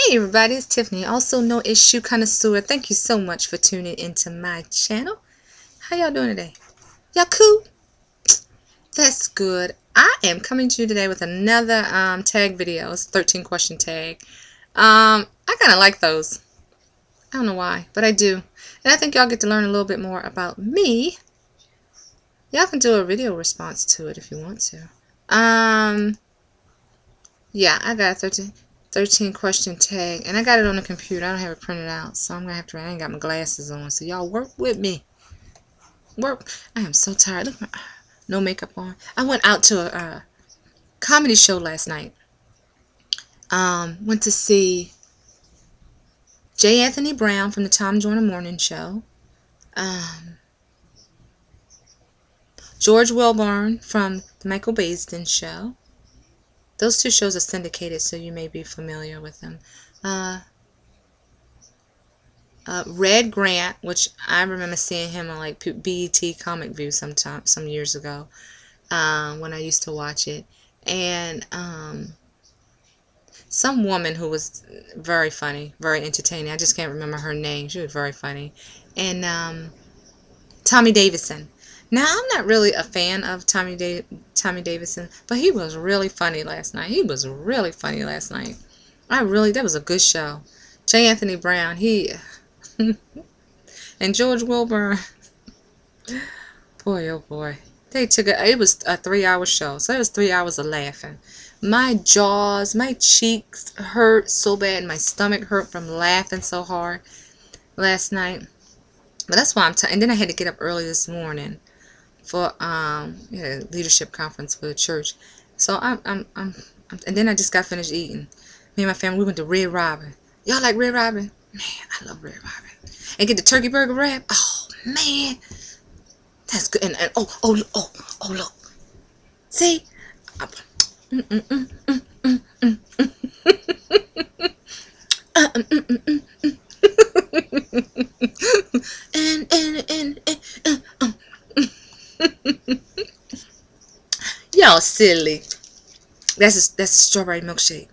Hey everybody, it's Tiffany, also known as Shoe Connoisseur. Thank you so much for tuning into my channel. How y'all doing today? Y'all cool? That's good. I am coming to you today with another tag video. It's a 13 question tag. I kind of like those. I don't know why, but I do. And I think y'all get to learn a little bit more about me. Y'all can do a video response to it if you want to. Yeah, I got a 13 question tag, and I got it on the computer. I don't have it printed out, so I'm gonna have to. I ain't got my glasses on, so y'all work with me. Work. I am so tired. Look, no makeup on. I went out to a comedy show last night. Went to see J. Anthony Brown from the Tom Joyner Morning Show. George Wilburn from the Michael Baisden Show. Those two shows are syndicated, so you may be familiar with them. Red Grant, which I remember seeing him on like BET Comic View some years ago, when I used to watch it, and some woman who was very funny, very entertaining. I just can't remember her name. She was very funny, and Tommy Davidson. Now, I'm not really a fan of Tommy Davidson, but he was really funny last night. He was really funny last night. That was a good show. J. Anthony Brown, and George Wilburn, boy, oh boy. It was a 3-hour show, so it was 3 hours of laughing. My jaws, my cheeks hurt so bad, my stomach hurt from laughing so hard last night. But that's why and then I had to get up early this morning for leadership conference for the church. So and then I just got finished eating. Me and my family, we went to Red Robin. Y'all like Red Robin? Man, I love Red Robin. And get the turkey burger wrap. Oh man, that's good. And oh look, see. Y'all silly. That's a strawberry milkshake.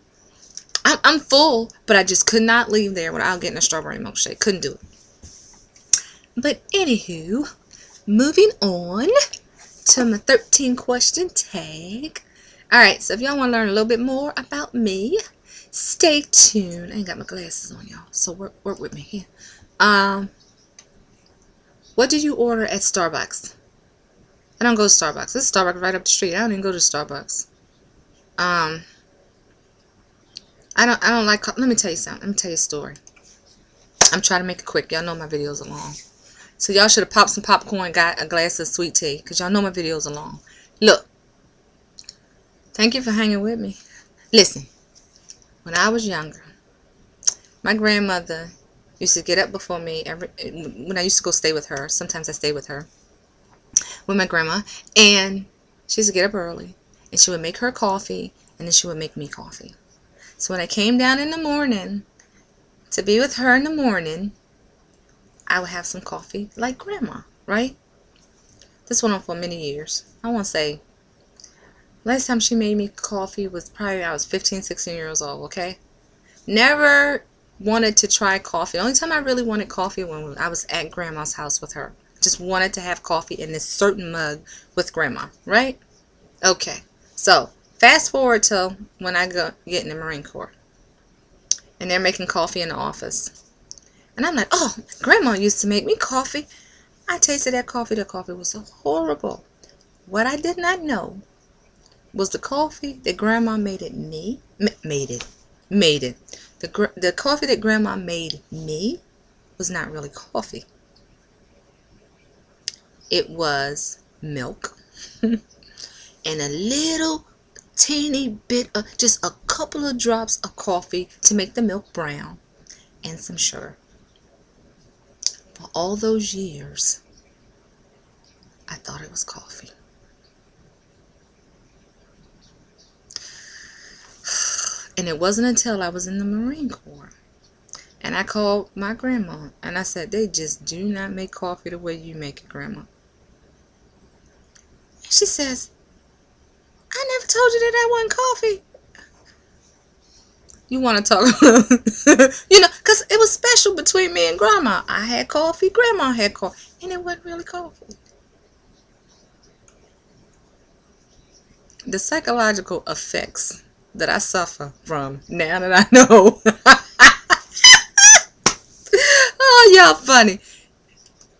I'm full, but I just could not leave there without getting a strawberry milkshake. Couldn't do it. But anywho, moving on to my 13 question tag. Alright, so if y'all want to learn a little bit more about me, stay tuned. I ain't got my glasses on, y'all, so work with me here. What did you order at Starbucks? I don't go to Starbucks. This is Starbucks right up the street. I don't even go to Starbucks. I don't like. Let me tell you something. Let me tell you a story. I'm trying to make it quick. Y'all know my videos are long, so y'all should have popped some popcorn and got a glass of sweet tea, because y'all know my videos are long. Look, thank you for hanging with me. Listen, when I was younger, my grandmother used to get up before me when I used to go stay with her. Sometimes I stayed with her, with my grandma, and she used to get up early, and she would make her coffee, and then she would make me coffee. So when I came down in the morning to be with her in the morning, I would have some coffee like grandma, right? This went on for many years. I want to say, last time she made me coffee was probably I was 15, 16 years old, okay? Never wanted to try coffee. The only time I really wanted coffee when I was at grandma's house with her. Just wanted to have coffee in this certain mug with grandma, right? Okay, so fast forward till when I get in the Marine Corps, and they're making coffee in the office, and I'm like, oh, grandma used to make me coffee. I tasted that coffee. The coffee was so horrible. What I did not know was the coffee that grandma made the coffee that grandma made me was not really coffee. It was milk and a little teeny bit of, just a couple of drops of coffee to make the milk brown, and some sugar. For all those years, I thought it was coffee. And it wasn't until I was in the Marine Corps and I called my grandma and I said, they just do not make coffee the way you make it, grandma. And she says, I never told you that wasn't coffee. You want to talk, because it was special between me and Grandma. I had coffee, Grandma had coffee, and it wasn't really coffee. The psychological effects that I suffer from now that I know. Oh, y'all funny.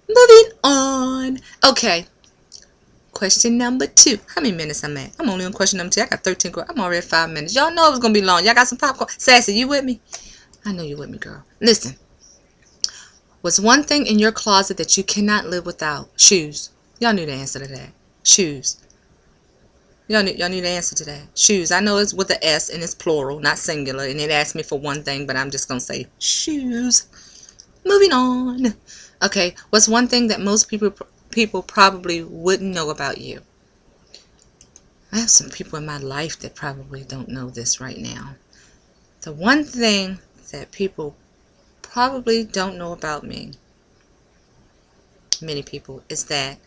Moving on. Okay. Question number 2. How many minutes I'm at? I'm only on question number 2. I got 13. I'm already at 5 minutes. Y'all know it was going to be long. Y'all got some popcorn? Sassy, you with me? I know you with me, girl. Listen. What's one thing in your closet that you cannot live without? Shoes. Y'all knew the answer to that. Shoes. Y'all knew the answer to that. Shoes. I know it's with the S and it's plural, not singular. And it asked me for one thing, but I'm just going to say shoes. Moving on. Okay. What's one thing that most people probably wouldn't know about you? I have some people in my life that probably don't know this right now. The one thing that people probably don't know about me, many people, is that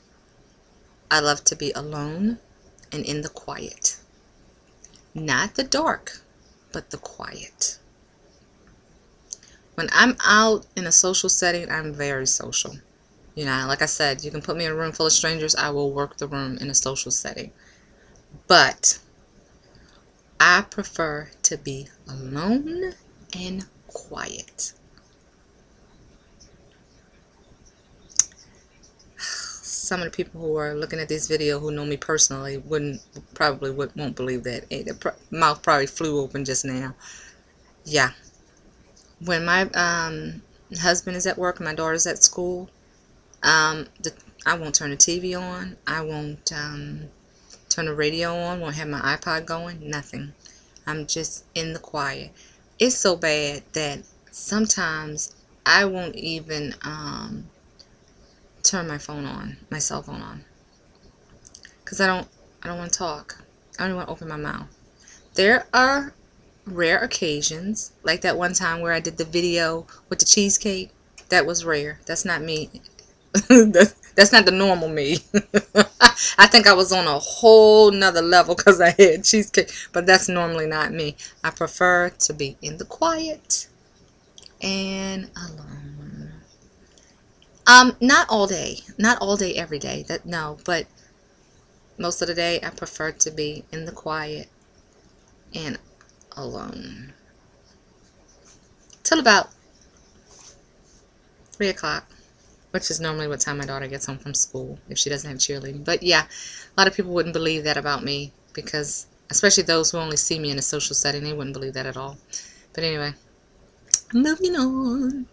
I love to be alone and in the quiet. Not the dark, but the quiet. When I'm out in a social setting, I'm very social. Like I said, you can put me in a room full of strangers, I will work the room in a social setting. But I prefer to be alone and quiet. Some of the people who are looking at this video who know me personally won't believe that. Their mouth probably flew open just now. Yeah. When my husband is at work and my daughter's at school, I won't turn the TV on. I won't turn the radio on. Won't have my iPod going. Nothing. I'm just in the quiet. It's so bad that sometimes I won't even turn my cell phone on, because I don't want to talk. I don't want to open my mouth. There are rare occasions, like that one time where I did the video with the cheesecake. That was rare. That's not me. That's not the normal me. I think I was on a whole nother level because I had cheesecake, but that's normally not me. I prefer to be in the quiet and alone. Not all day every day. No, but most of the day I prefer to be in the quiet and alone till about 3 o'clock, which is normally what time my daughter gets home from school if she doesn't have cheerleading. But yeah, a lot of people wouldn't believe that about me, because especially those who only see me in a social setting, they wouldn't believe that at all. But anyway, moving on.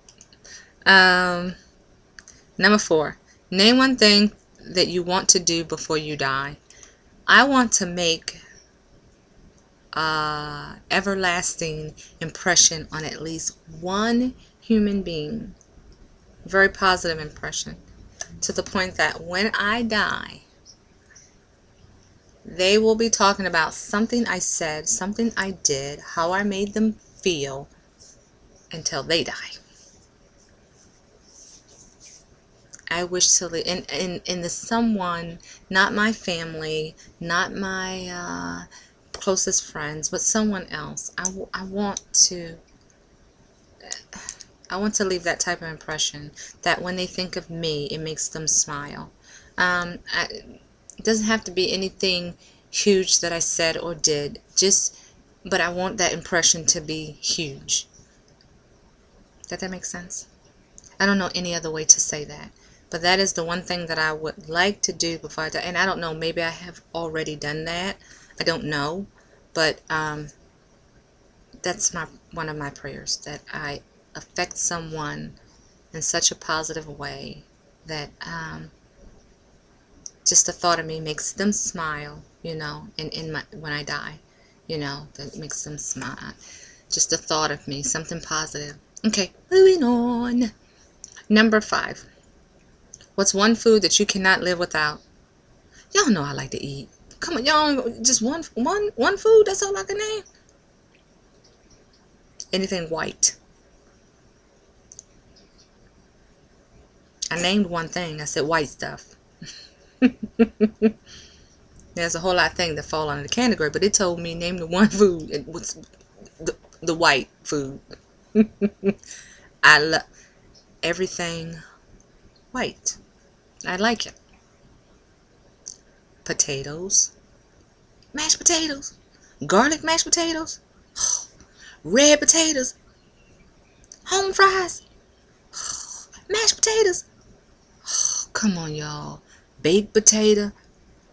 Number 4, name one thing that you want to do before you die. I want to make everlasting impression on at least one human being. Very positive impression, to the point that when I die, they will be talking about something I said, something I did, how I made them feel, until they die. I wish to live in the someone, not my family, not my closest friends, but someone else. I want to leave that type of impression, that when they think of me, it makes them smile. It doesn't have to be anything huge that I said or did, but I want that impression to be huge. Does that make sense? I don't know any other way to say that. But that is the one thing that I would like to do before I die. And I don't know, maybe I have already done that. I don't know. But that's one of my prayers, that I affect someone in such a positive way that just the thought of me makes them smile, when I die, that makes them smile. Just the thought of me, something positive. Okay, moving on. Number 5. What's one food that you cannot live without? Y'all know I like to eat. Come on, y'all, just one food, that's all I can name. Anything white. I named one thing. I said white stuff. There's a whole lot of things that fall under the category, but it told me name the one food. the white food. I love everything white. I like it. Potatoes, mashed potatoes, garlic mashed potatoes, red potatoes, home fries, mashed potatoes. Come on, y'all. Baked potato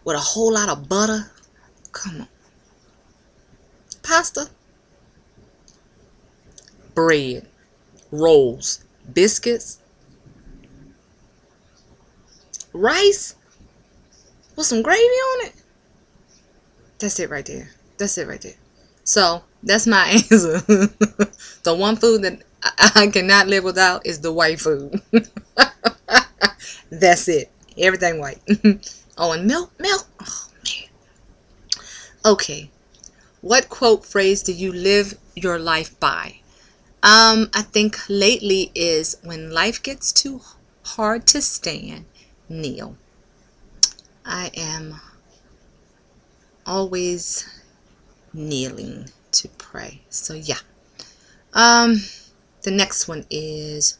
with a whole lot of butter. Come on. Pasta, bread, rolls, biscuits, rice with some gravy on it. That's it right there. That's it right there. So that's my answer. The one food that I cannot live without is the white food. That's it. Everything white. Oh, and milk. Oh, man. Okay. What quote phrase do you live your life by? I think lately is when life gets too hard to stand, kneel. I am always kneeling to pray. So yeah. The next one is,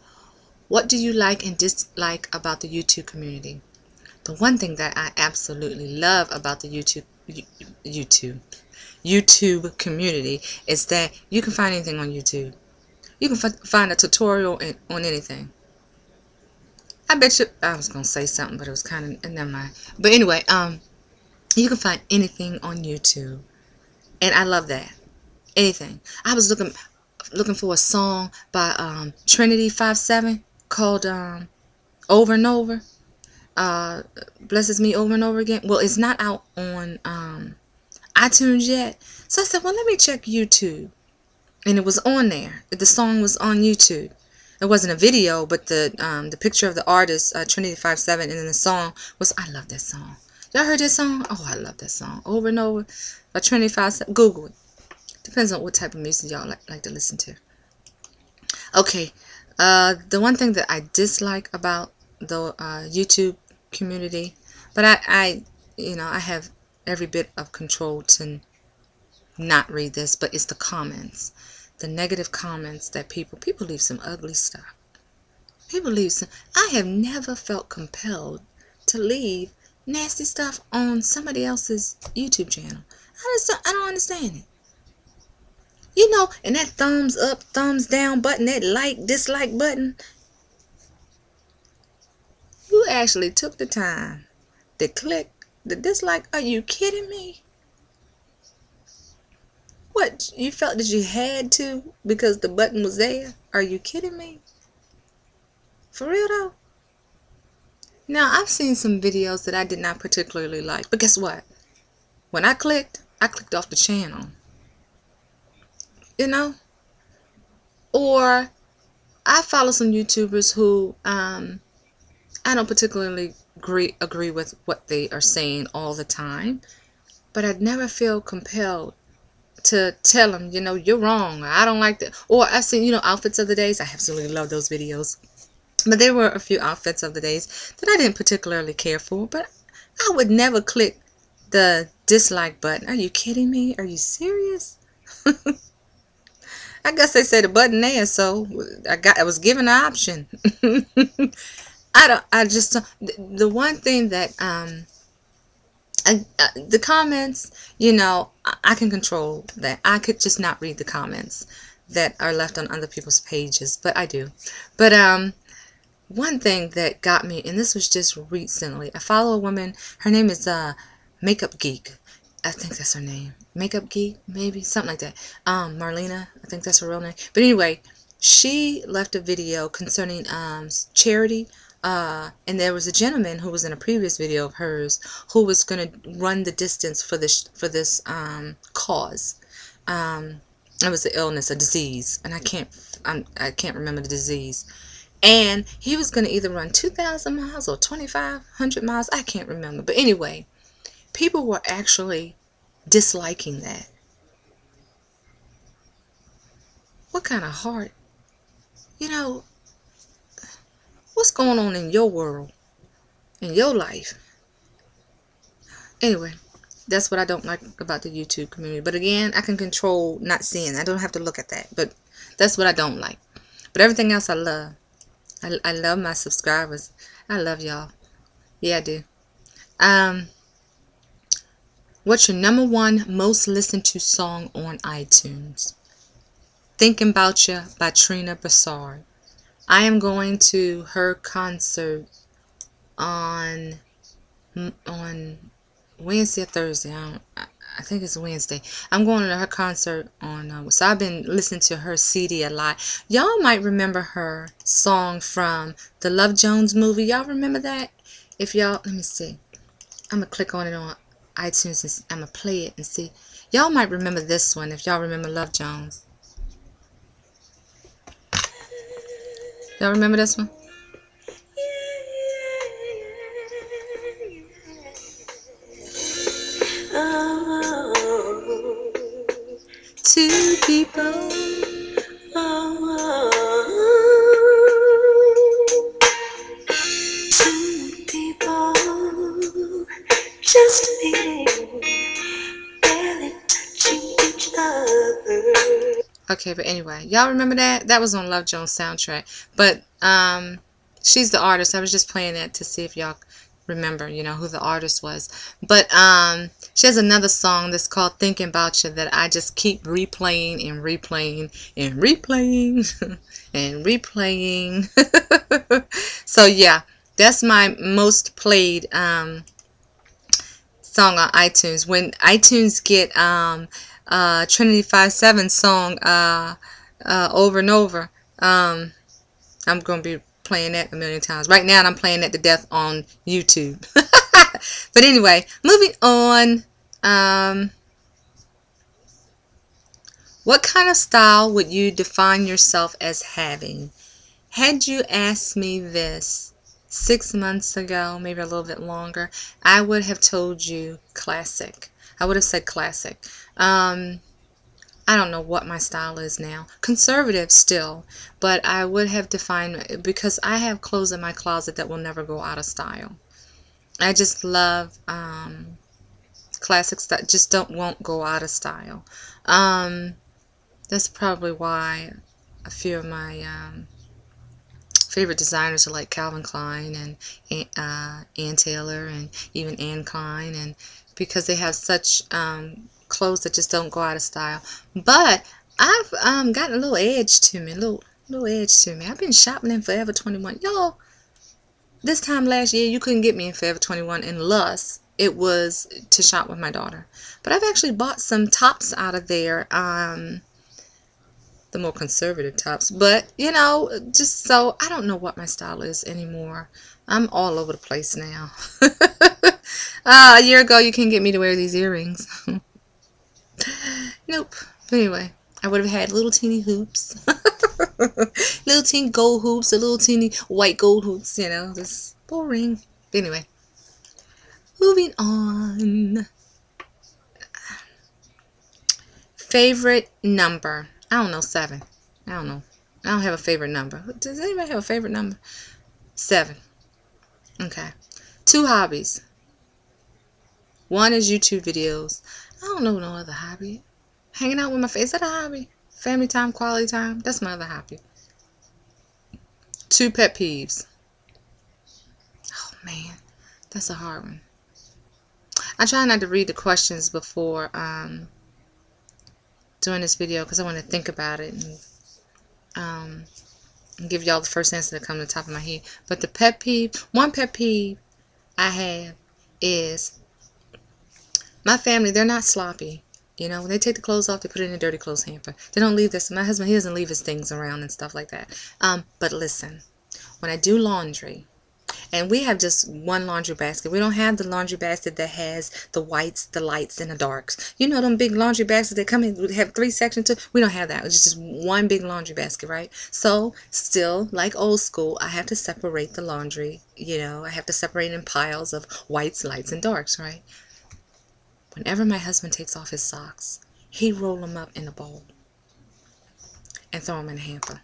what do you like and dislike about the YouTube community? The one thing that I absolutely love about the YouTube community is that you can find anything on YouTube. You can find a tutorial on anything. I bet you, I was going to say something, but it was kind of, never mind. But anyway, you can find anything on YouTube. And I love that. Anything. I was looking for a song by Trinity 57 called Over and Over. Blesses Me Over and Over Again. Well, it's not out on iTunes yet. So I said, well, let me check YouTube. And it was on there. The song was on YouTube. It wasn't a video, but the picture of the artist, Trinity 57, and then the song was, I love that song. Y'all heard this song? Oh, I love that song. Over and Over by Trinity 57. Google it. Depends on what type of music y'all like to listen to. Okay. The one thing that I dislike about the YouTube community, but I have every bit of control to not read this, but it's the comments. The negative comments that people leave some ugly stuff. People leave some. I have never felt compelled to leave nasty stuff on somebody else's YouTube channel. I don't understand it. You know, and that thumbs up, thumbs down button, that like, dislike button. You actually took the time to click the dislike. Are you kidding me? What, you felt that you had to because the button was there? Are you kidding me? For real though? Now, I've seen some videos that I did not particularly like, but guess what? When I clicked off the channel. You know? Or I follow some YouTubers who I don't particularly agree with what they are saying all the time, but I'd never feel compelled to tell them, you know, you're wrong. I don't like that. Or I've seen, you know, outfits of the days. I absolutely love those videos. But there were a few outfits of the days that I didn't particularly care for, but I would never click the dislike button. Are you kidding me? Are you serious? I guess they said the button there, so I was given an option. The one thing that the comments, you know, I can control that. I could just not read the comments that are left on other people's pages, but I do. But one thing that got me, and this was just recently, I follow a woman. Her name is Makeup Geek. I think that's her name. Makeup Geek, maybe something like that. Marlena, I think that's her real name. But anyway, she left a video concerning charity. And there was a gentleman who was in a previous video of hers who was going to run the distance for this cause. It was an illness, a disease, and I can't remember the disease. And he was going to either run 2,000 miles or 2,500 miles. I can't remember. But anyway, people were actually disliking that. What kind of heart? You know, what's going on in your world, in your life? Anyway, That's what I don't like about the YouTube community. But again, I can control not seeing. I don't have to look at that. But that's what I don't like. But everything else I love. I love my subscribers. I love y'all. Yeah, I do. What's your number one most listened to song on iTunes? Thinking About You by Trina Broussard. I am going to her concert on Wednesday or Thursday. I think it's Wednesday. I'm going to her concert on, so I've been listening to her CD a lot. Y'all might remember her song from the Love Jones movie. Y'all remember that? If y'all, let me see. I'm going to click on it on iTunes and I'm going to play it and see. Y'all might remember this one if y'all remember Love Jones. Y'all remember this one? Two people. Two people just meeting, barely touching each other. Okay, but anyway, y'all remember that? That was on Love Jones soundtrack. But she's the artist. I was just playing that to see if y'all remember, you know, who the artist was. But she has another song that's called Thinking About You that I just keep replaying and replaying and replaying and replaying. So yeah, that's my most played song on iTunes. When iTunes get Trinity 5-7 song over and over, I'm gonna be playing that a million times. Right now I'm playing that to death on YouTube. But anyway, moving on. What kind of style would you define yourself as having? Had you asked me this 6 months ago, maybe a little bit longer, I would have told you classic. I would have said classic. I don't know what my style is now. Conservative still, but I would have defined, because I have clothes in my closet that will never go out of style. I just love classics that just won't go out of style. That's probably why a few of my favorite designers are like Calvin Klein and Ann Taylor and even Anne Klein, and because they have such clothes that just don't go out of style. But I've gotten a little edge to me, little edge to me. I've been shopping in Forever 21. Y'all, this time last year you couldn't get me in Forever 21 unless it was to shop with my daughter. But I've actually bought some tops out of there, the more conservative tops. But you know, just so I don't know what my style is anymore. I'm all over the place now. A year ago you couldn't get me to wear these earrings. Nope. But anyway, I would have had little teeny hoops. Little teeny gold hoops, or little teeny white gold hoops, you know, just boring. But anyway, moving on. Favorite number? I don't know, 7. I don't know. I don't have a favorite number. Does anybody have a favorite number? 7. Okay. 2 hobbies. 1 is YouTube videos. I don't know no other hobby. Hanging out with my family. Is that a hobby? Family time, quality time. That's my other hobby. 2 pet peeves. Oh man, that's a hard one. I try not to read the questions before doing this video because I want to think about it and give y'all the first answer that comes to the top of my head. But the pet peeve, one pet peeve I have is my family. They're not sloppy. You know, when they take the clothes off, they put it in a dirty clothes hamper. They don't leave this. My husband, he doesn't leave his things around and stuff like that. But listen, when I do laundry, and we have just one laundry basket. We don't have the laundry basket that has the whites, the lights, and the darks. You know them big laundry baskets that come in, have 3 sections too? We don't have that. It's just one big laundry basket, right? So, still, like old school, I have to separate the laundry. You know, I have to separate in piles of whites, lights, and darks, right? Whenever my husband takes off his socks, he roll them up in a bowl and throw them in a hamper.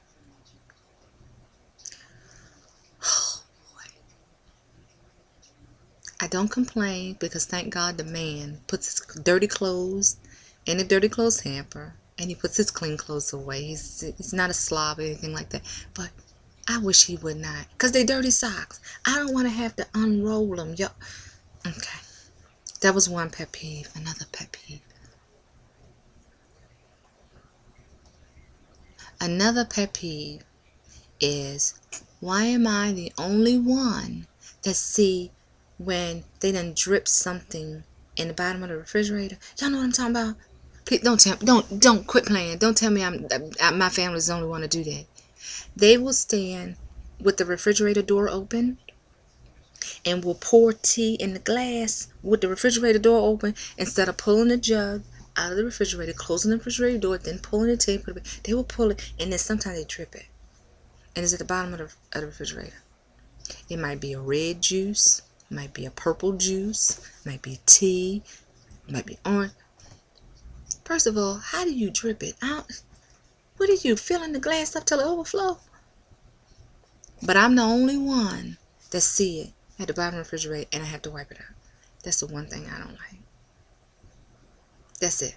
I don't complain because thank God the man puts his dirty clothes in a dirty clothes hamper and he puts his clean clothes away. He's not a slob or anything like that. But I wish he would not, because they dirty socks. I don't want to have to unroll them. Yo. Okay. That was one pet peeve. Another pet peeve. Another pet peeve is, why am I the only one that see when they done drip something in the bottom of the refrigerator? Y'all know what I'm talking about? Please don't quit playing. Don't tell me my family's the only one to do that. They will stand with the refrigerator door open and will pour tea in the glass with the refrigerator door open instead of pulling the jug out of the refrigerator, closing the refrigerator door, then pulling the tea. They will pull it, and then sometimes they drip it. And it's at the bottom of the refrigerator. It might be a red juice, might be a purple juice, might be tea, might be orange. First of all, how do you drip it? What are you, filling the glass up till it overflow? But I'm the only one that see it at the bottom of the refrigerator, and I have to wipe it out. That's the one thing I don't like. That's it.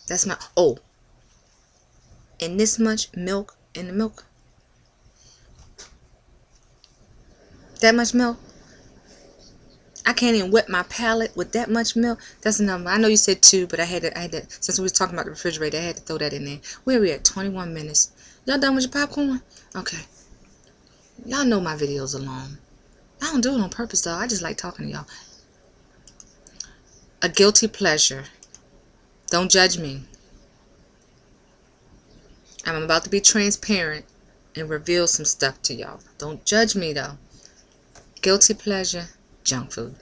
That's my, and this much milk in the milk. That much milk. I can't even wet my palate with that much milk. That's a number. I know you said 2, but I had to, since we was talking about the refrigerator, I had to throw that in there. Where are we at? 21 minutes. Y'all done with your popcorn? Okay. Y'all know my videos are long. I don't do it on purpose, though. I just like talking to y'all. A guilty pleasure. Don't judge me. I'm about to be transparent and reveal some stuff to y'all. Don't judge me, though. Guilty pleasure, junk food.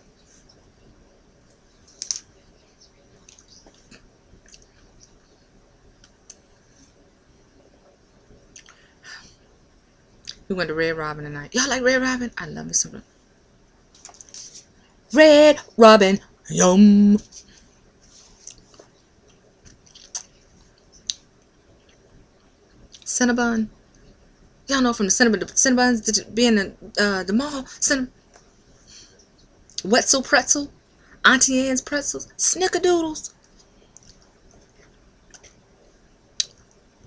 We went to Red Robin tonight. Y'all like Red Robin? I love me some Red Robin. Yum. Cinnabon. Y'all know from the Cinnabons to be in the mall. Wetzel pretzel. Auntie Anne's pretzels. Snickerdoodles.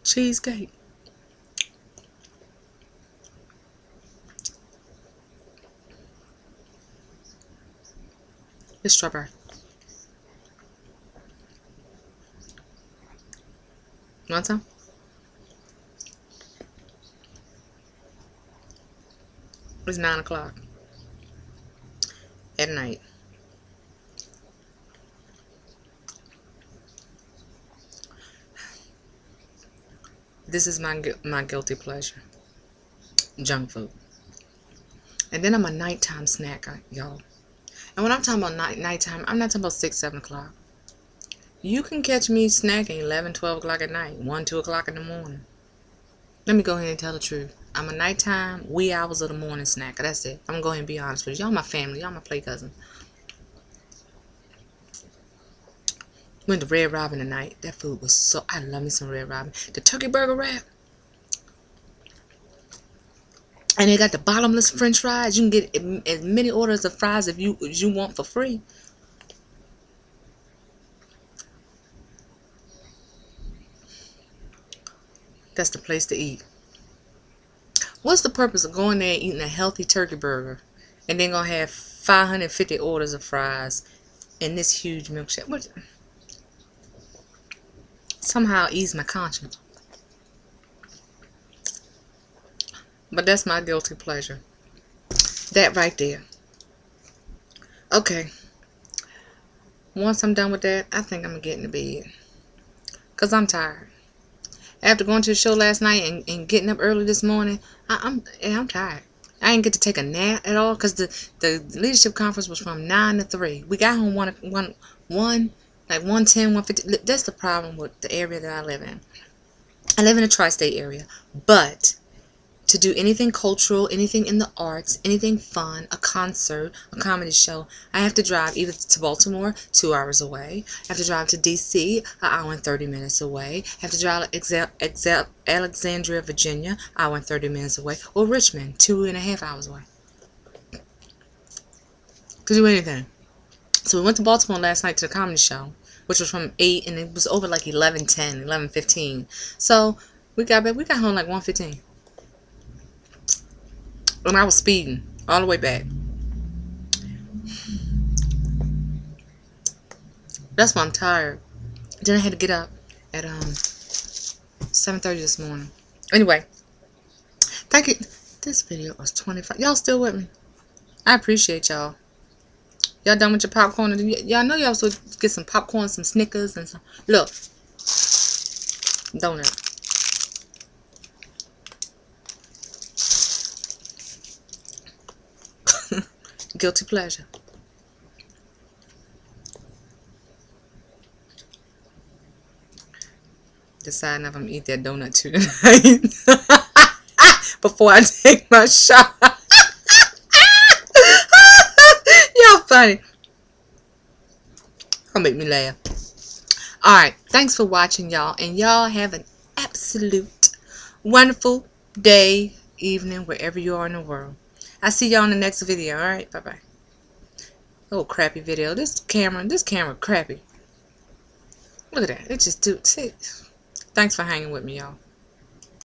Cheesecake. It's strawberry. You want some? It's 9 o'clock at night. This is my guilty pleasure. Junk food. And then I'm a nighttime snacker, y'all. And when I'm talking about nighttime, I'm not talking about 6, 7 o'clock. You can catch me snacking 11, 12 o'clock at night, 1, 2 o'clock in the morning. Let me go ahead and tell the truth. I'm a nighttime, wee hours of the morning snacker. That's it. I'm going to go ahead and be honest with you. Y'all my family. Y'all my play cousin. Went to Red Robin tonight. That food was so... I love me some Red Robin. The turkey burger wrap. And they got the bottomless french fries. You can get as many orders of fries as you want for free. That's the place to eat. What's the purpose of going there and eating a healthy turkey burger and then gonna have 550 orders of fries and this huge milkshake? What? Somehow ease my conscience. But that's my guilty pleasure. That right there. Okay. Once I'm done with that, I think I'm gonna get into bed. Because I'm tired. After going to the show last night and getting up early this morning, I'm tired. I didn't get to take a nap at all because the leadership conference was from 9 to 3. We got home like 1:10, 1:50. That's the problem with the area that I live in. I live in a tri-state area, but to do anything cultural, anything in the arts, anything fun, a concert, a comedy show, I have to drive either to Baltimore, 2 hours away. I have to drive to D.C., an hour and 30 minutes away. I have to drive to Alexandria, Virginia, an hour and 30 minutes away. Or Richmond, 2.5 hours away. to do anything. So we went to Baltimore last night to the comedy show, which was from 8, and it was over like 11:10, 11:15. So we got back. We got home like 1:15, and I was speeding all the way back. That's why I'm tired. Then I had to get up at 7:30 this morning. Anyway, thank you. This video was 25. Y'all still with me? I appreciate y'all. Y'all done with your popcorn? Y'all know y'all supposed to get some popcorn, some Snickers, and some. Look, donut. Guilty pleasure. Deciding if I'm gonna eat that donut too tonight before I take my shot. Y'all funny. Don't make me laugh. Alright, thanks for watching, y'all. And y'all have an absolute wonderful day, evening, wherever you are in the world. I'll see y'all in the next video. Alright, bye-bye. Oh, crappy video. This camera crappy. Look at that. It just do. See. Thanks for hanging with me, y'all.